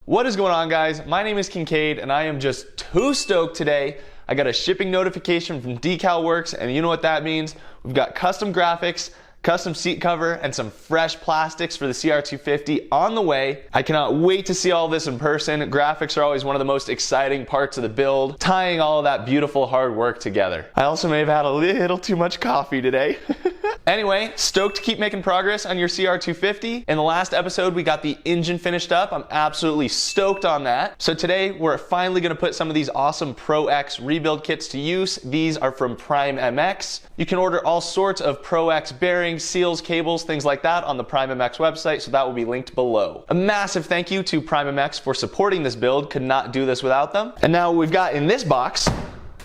What is going on, guys? My name is Kincaid and I am just too stoked today. I got a shipping notification from DecalWorks and you know what that means. We've got custom graphics, custom seat cover, and some fresh plastics for the CR250 on the way. I cannot wait to see all this in person. Graphics are always one of the most exciting parts of the build, tying all of that beautiful hard work together. I also may have had a little too much coffee today. Anyway, stoked to keep making progress on your CR250. In the last episode, we got the engine finished up. I'm absolutely stoked on that. So today, we're finally gonna put some of these awesome Pro X rebuild kits to use. These are from Prime MX. You can order all sorts of Pro X bearings, seals, cables, things like that on the Prime MX website, so that will be linked below. A massive thank you to Prime MX for supporting this build. Could not do this without them. And now what we've got in this box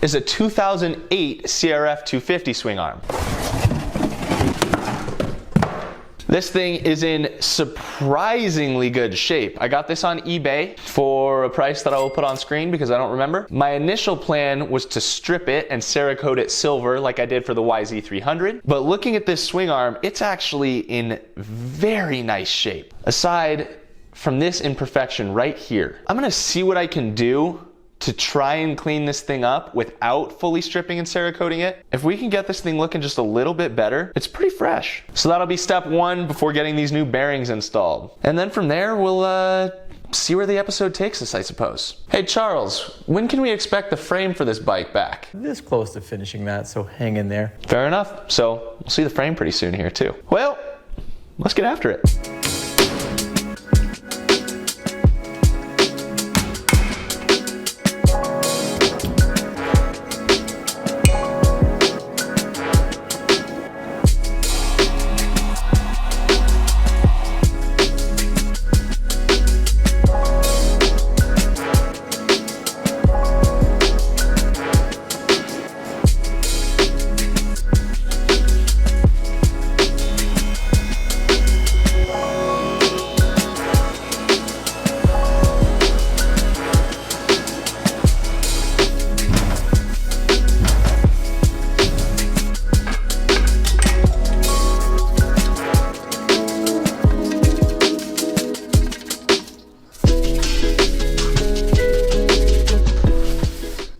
is a 2008 CRF250 swing arm. This thing is in surprisingly good shape. I got this on eBay for a price that I will put on screen because I don't remember. My initial plan was to strip it and Cerakote it silver like I did for the YZ300. But looking at this swing arm, it's actually in very nice shape. Aside from this imperfection right here, I'm gonna see what I can do to try and clean this thing up without fully stripping and Cerakoting it. If we can get this thing looking just a little bit better, it's pretty fresh. So that'll be step one before getting these new bearings installed. And then from there, we'll see where the episode takes us, I suppose. Hey Charles, when can we expect the frame for this bike back? This close to finishing that, so hang in there. Fair enough. So we'll see the frame pretty soon here too. Well, let's get after it.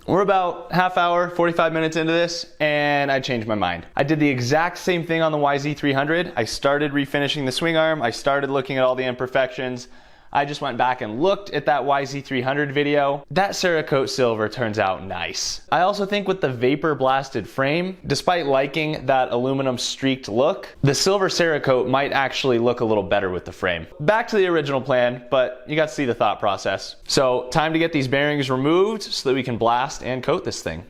We're about half hour, 45 minutes into this, and I changed my mind. I did the exact same thing on the YZ300. I started refinishing the swing arm. I started looking at all the imperfections. I just went back and looked at that YZ300 video. That Cerakote silver turns out nice. I also think with the vapor blasted frame, despite liking that aluminum streaked look, the silver Cerakote might actually look a little better with the frame. Back to the original plan, but you got to see the thought process. So time to get these bearings removed so that we can blast and coat this thing.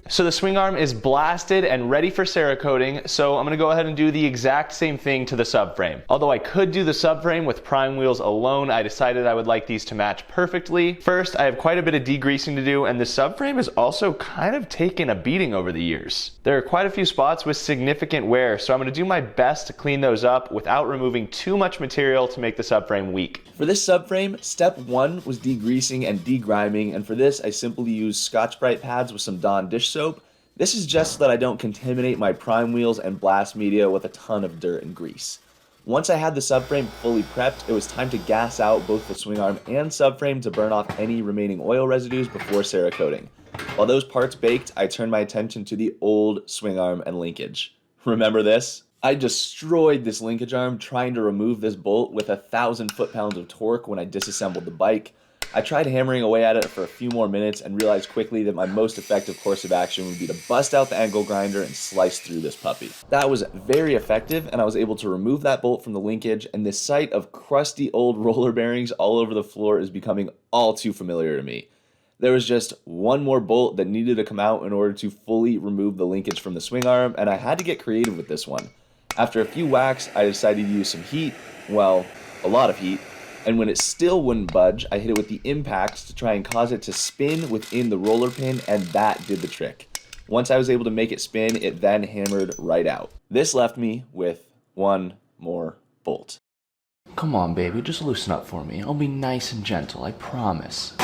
So the swing arm is blasted and ready for Cerakoting, so I'm gonna go ahead and do the exact same thing to the subframe. Although I could do the subframe with prime wheels alone, I decided I would like these to match perfectly. First, I have quite a bit of degreasing to do, and the subframe has also kind of taken a beating over the years. There are quite a few spots with significant wear, so I'm gonna do my best to clean those up without removing too much material to make the subframe weak. For this subframe, step one was degreasing and degriming, and for this I simply used Scotch-Brite pads with some Dawn dish soap. This is just so that I don't contaminate my prime wheels and blast media with a ton of dirt and grease. Once I had the subframe fully prepped, it was time to gas out both the swing arm and subframe to burn off any remaining oil residues before Cerakoting. While those parts baked, I turned my attention to the old swing arm and linkage. Remember this? I destroyed this linkage arm trying to remove this bolt with 1,000 foot-pounds of torque when I disassembled the bike. I tried hammering away at it for a few more minutes and realized quickly that my most effective course of action would be to bust out the angle grinder and slice through this puppy. That was very effective, and I was able to remove that bolt from the linkage, and this sight of crusty old roller bearings all over the floor is becoming all too familiar to me. There was just one more bolt that needed to come out in order to fully remove the linkage from the swing arm, and I had to get creative with this one. After a few whacks, I decided to use some heat, well, a lot of heat, and when it still wouldn't budge, I hit it with the impacts to try and cause it to spin within the roller pin, and that did the trick. Once I was able to make it spin, it then hammered right out. This left me with one more bolt. Come on, baby, just loosen up for me. I'll be nice and gentle, I promise.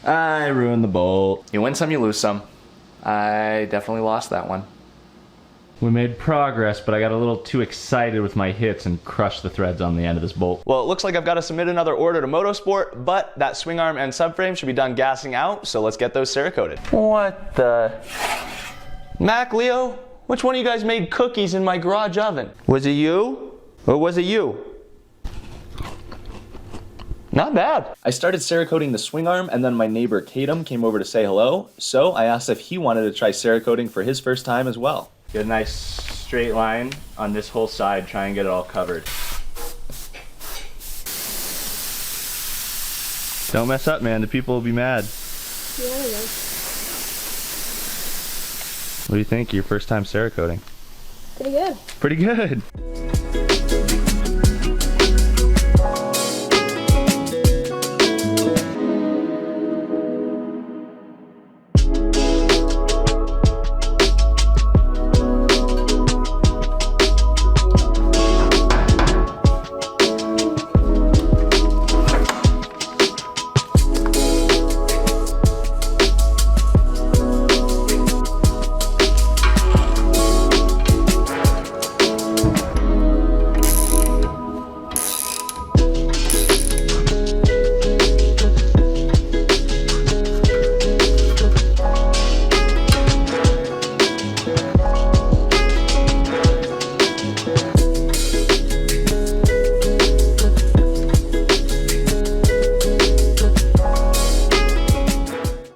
I ruined the bolt. You win some, you lose some. I definitely lost that one. We made progress, but I got a little too excited with my hits and crushed the threads on the end of this bolt. Well, it looks like I've got to submit another order to Motorsport, but that swing arm and subframe should be done gassing out, so let's get those Cerakoted. What the? Mac, Leo, which one of you guys made cookies in my garage oven? Was it you? Or was it you? Not bad. I started Cerakoting the swing arm, and then my neighbor Kadam came over to say hello, so I asked if he wanted to try Cerakoting for his first time as well. Get a nice straight line on this whole side, try and get it all covered. Don't mess up, man, the people will be mad. Yeah, I know. What do you think, your first time Cerakoting? Pretty good. Pretty good.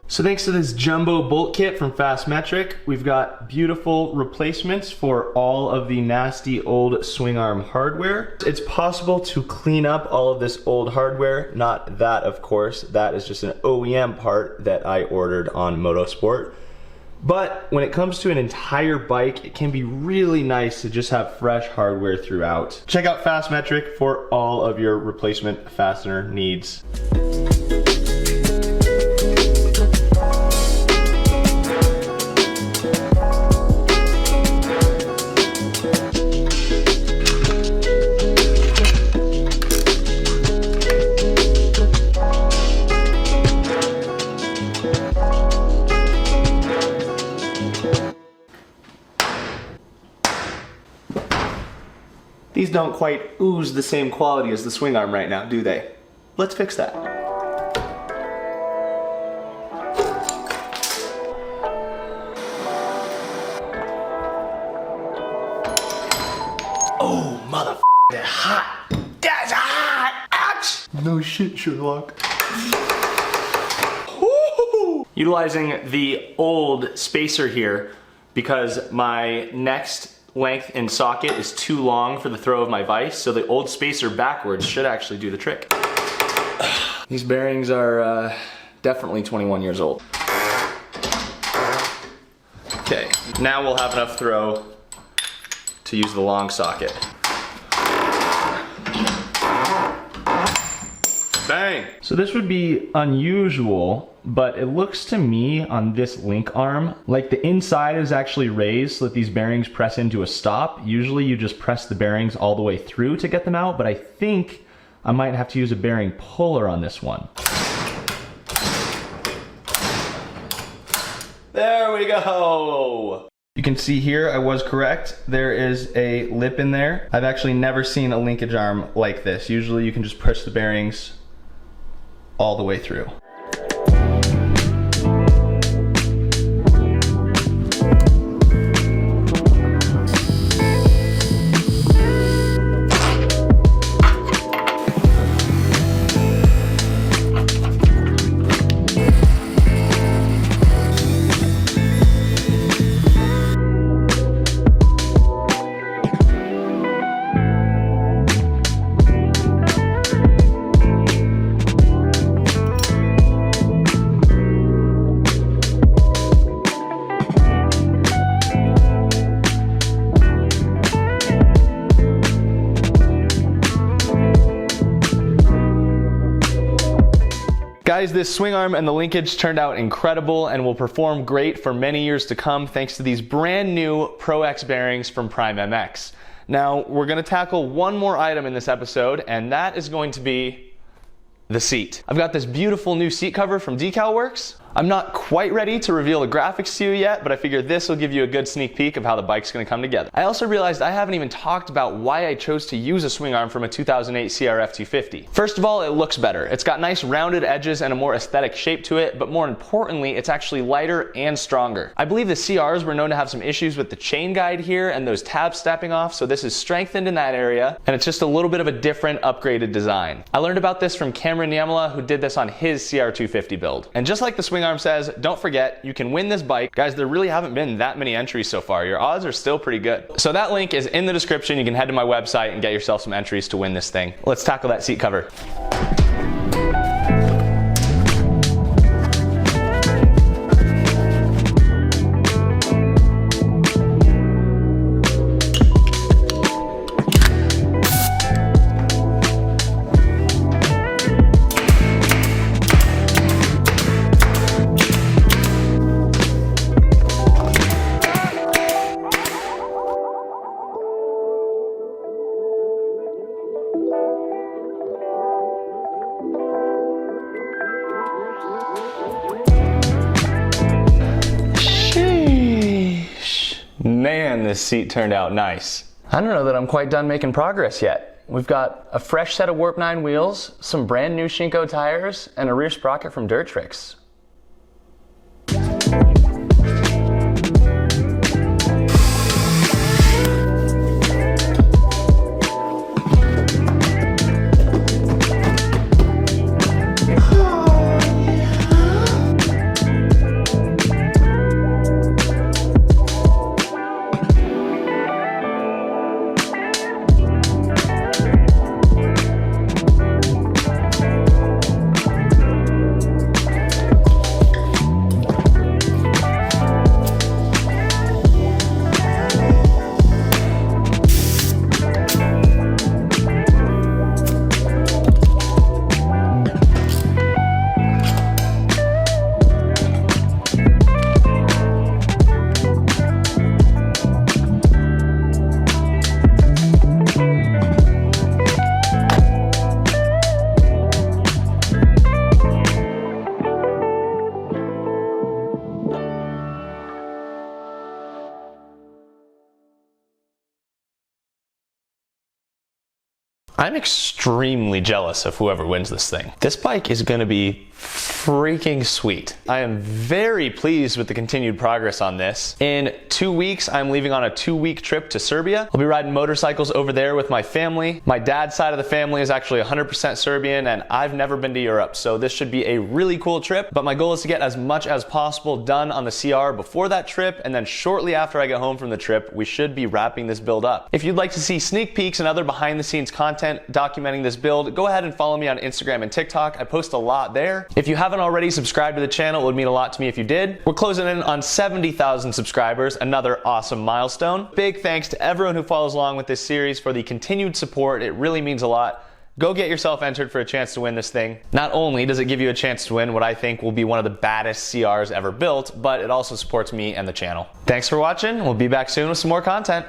So thanks to this jumbo bolt kit from Fastmetric, we've got beautiful replacements for all of the nasty old swing arm hardware. It's possible to clean up all of this old hardware, not that of course, that is just an OEM part that I ordered on Motorsport. But when it comes to an entire bike, it can be really nice to just have fresh hardware throughout. Check out Fastmetric for all of your replacement fastener needs. These don't quite ooze the same quality as the swing arm right now, do they? Let's fix that. Oh, mother, they're hot. That's hot! Ouch! No shit, Sherlock. Utilizing the old spacer here because my next length in socket is too long for the throw of my vise, so the old spacer backwards should actually do the trick. These bearings are definitely 21 years old. Okay, now we'll have enough throw to use the long socket. Bang! So this would be unusual, but it looks to me on this link arm like the inside is actually raised so that these bearings press into a stop. Usually you just press the bearings all the way through to get them out, but I think I might have to use a bearing puller on this one. There we go! You can see here I was correct. There is a lip in there. I've actually never seen a linkage arm like this. Usually you can just push the bearings all the way through. Guys, this swing arm and the linkage turned out incredible and will perform great for many years to come thanks to these brand new Pro X bearings from Prime MX. Now, we're gonna tackle one more item in this episode, and that is going to be the seat. I've got this beautiful new seat cover from DecalWorks. I'm not quite ready to reveal the graphics to you yet, but I figured this will give you a good sneak peek of how the bike's gonna come together. I also realized I haven't even talked about why I chose to use a swing arm from a 2008 CR250. First of all, it looks better. It's got nice rounded edges and a more aesthetic shape to it, but more importantly, it's actually lighter and stronger. I believe the CRs were known to have some issues with the chain guide here and those tabs snapping off, so this is strengthened in that area, and it's just a little bit of a different upgraded design. I learned about this from Cameron Niemela, who did this on his CR250 build. And just like the swing arm says, don't forget, you can win this bike. Guys, there really haven't been that many entries so far. Your odds are still pretty good. So that link is in the description. You can head to my website and get yourself some entries to win this thing. Let's tackle that seat cover. Man, this seat turned out nice. I don't know that I'm quite done making progress yet. We've got a fresh set of Warp 9 wheels, some brand new Shinko tires, and a rear sprocket from Dirt Tricks. I'm extremely jealous of whoever wins this thing. This bike is gonna be freaking sweet. I am very pleased with the continued progress on this. In 2 weeks, I'm leaving on a 2-week trip to Serbia. I'll be riding motorcycles over there with my family. My dad's side of the family is actually 100% Serbian, and I've never been to Europe, so this should be a really cool trip, but my goal is to get as much as possible done on the CR before that trip, and then shortly after I get home from the trip, we should be wrapping this build up. If you'd like to see sneak peeks and other behind the scenes content documenting this build, go ahead and follow me on Instagram and TikTok. I post a lot there. If you haven't already subscribed to the channel, it would mean a lot to me if you did. We're closing in on 70,000 subscribers, another awesome milestone. Big thanks to everyone who follows along with this series for the continued support. It really means a lot. Go get yourself entered for a chance to win this thing. Not only does it give you a chance to win what I think will be one of the baddest CRs ever built, but it also supports me and the channel. Thanks for watching. We'll be back soon with some more content.